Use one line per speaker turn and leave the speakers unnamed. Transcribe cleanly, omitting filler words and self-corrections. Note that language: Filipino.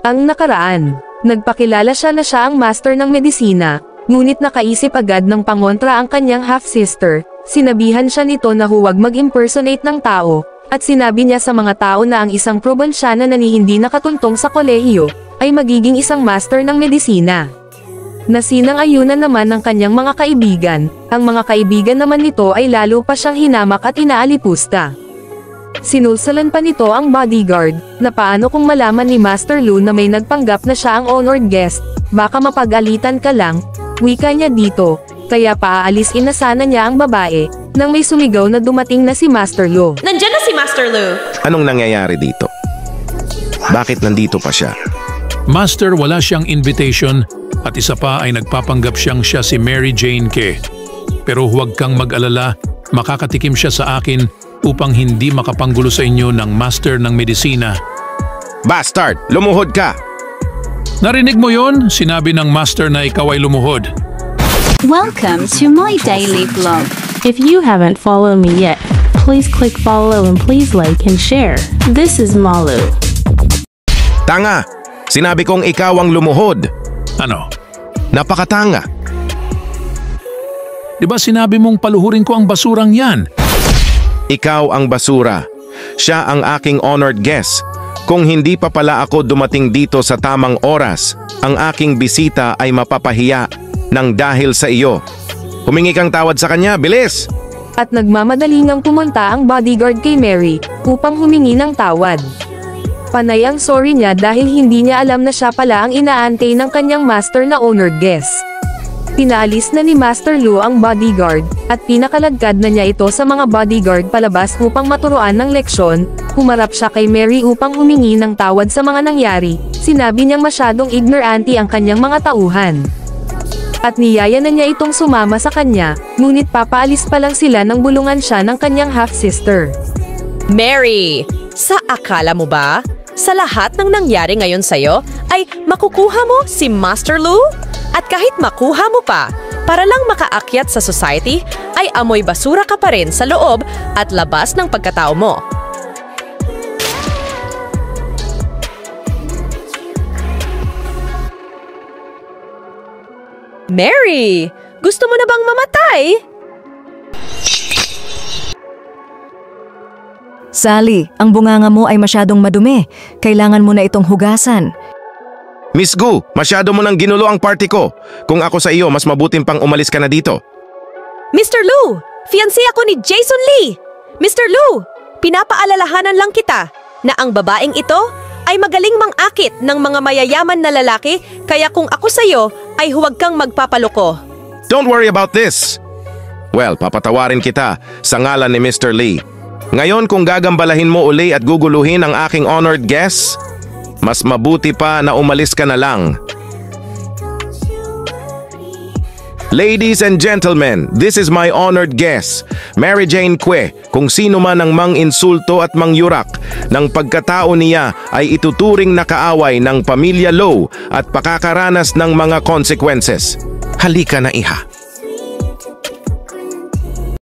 Ang nakaraan, nagpakilala siya na siya ang master ng medisina, ngunit nakaisip agad ng pangontra ang kanyang half-sister. Sinabihan siya nito na huwag mag-impersonate ng tao, at sinabi niya sa mga tao na ang isang probinsyana na hindi nakatuntong sa kolehiyo, ay magiging isang master ng medisina. Nasinang-ayunan naman ng kanyang mga kaibigan, ang mga kaibigan naman nito ay lalo pa siyang hinamak at inaalipusta. Sinulsalan pa nito ang bodyguard, na paano kung malaman ni Master Lu na may nagpanggap na siya ang honored guest, baka mapag-alitan ka lang, wika niya dito, kaya paaalisin na sana niya ang babae, nang may sumigaw na dumating na si Master Lu.
Nandiyan na si Master Lu!
Anong nangyayari dito? Bakit nandito pa siya?
Master, wala siyang invitation at isa pa ay nagpapanggap siya si Mary Jane Ke. Pero huwag kang mag-alala, makakatikim siya sa akin upang hindi makapanggulo sa inyo ng master ng medisina.
Bastard! Lumuhod ka!
Narinig mo yon? Sinabi ng master na ikaw ay lumuhod.
Welcome to my daily vlog. If you haven't followed me yet, please click follow and please like and share. This is Malu.
Tanga! Sinabi kong ikaw ang lumuhod.
Ano?
Napakatanga.
Di ba sinabi mong paluhurin ko ang basurang yan?
Ikaw ang basura. Siya ang aking honored guest. Kung hindi pa pala ako dumating dito sa tamang oras, ang aking bisita ay mapapahiya nang dahil sa iyo. Humingi kang tawad sa kanya, bilis!
At nagmamadali ngang pumunta ang bodyguard kay Mary, upang humingi ng tawad. Panay ang sorry niya dahil hindi niya alam na siya pala ang inaantay ng kanyang master na honored guest. Pinaalis na ni Master Lu ang bodyguard, at pinakalagkad na niya ito sa mga bodyguard palabas upang maturuan ng leksyon. Humarap siya kay Mary upang humingi ng tawad sa mga nangyari. Sinabi niyang masyadong ignorante ang kanyang mga tauhan. At niyaya na niya itong sumama sa kanya, ngunit papaalis pa lang sila nang bulungan siya ng kanyang half-sister.
Mary! Sa akala mo ba, sa lahat ng nangyari ngayon sa'yo, ay makukuha mo si Master Lu? At kahit makuha mo pa, para lang makaakyat sa society, ay amoy basura ka pa rin sa loob at labas ng pagkatao mo. Mary! Gusto mo na bang mamatay?
Sally, ang bunganga mo ay masyadong madumi. Kailangan mo na itong hugasan.
Miss Gu, masyado mo nang ginulo ang party ko. Kung ako sa iyo, mas mabuting pang umalis ka na dito.
Mr. Lu! Fiancé ako ni Jason Lee! Mr. Lu! Pinapaalalahanan lang kita na ang babaeng ito ay magaling mangakit ng mga mayayaman na lalaki, kaya kung ako sa iyo ay huwag kang magpapaloko.
Don't worry about this. Well, papatawarin kita sa ngalan ni Mr. Lee. Ngayon kung gagambalahin mo uli at guguluhin ang aking honored guest, mas mabuti pa na umalis ka na lang. Ladies and gentlemen, this is my honored guest, Mary Jane Kwe. Kung sino man ang mang-insulto at mangyurak ng pagkatao niya ay ituturing na kaaway ng pamilya Lo at pakakaranas ng mga consequences. Halika na, iha.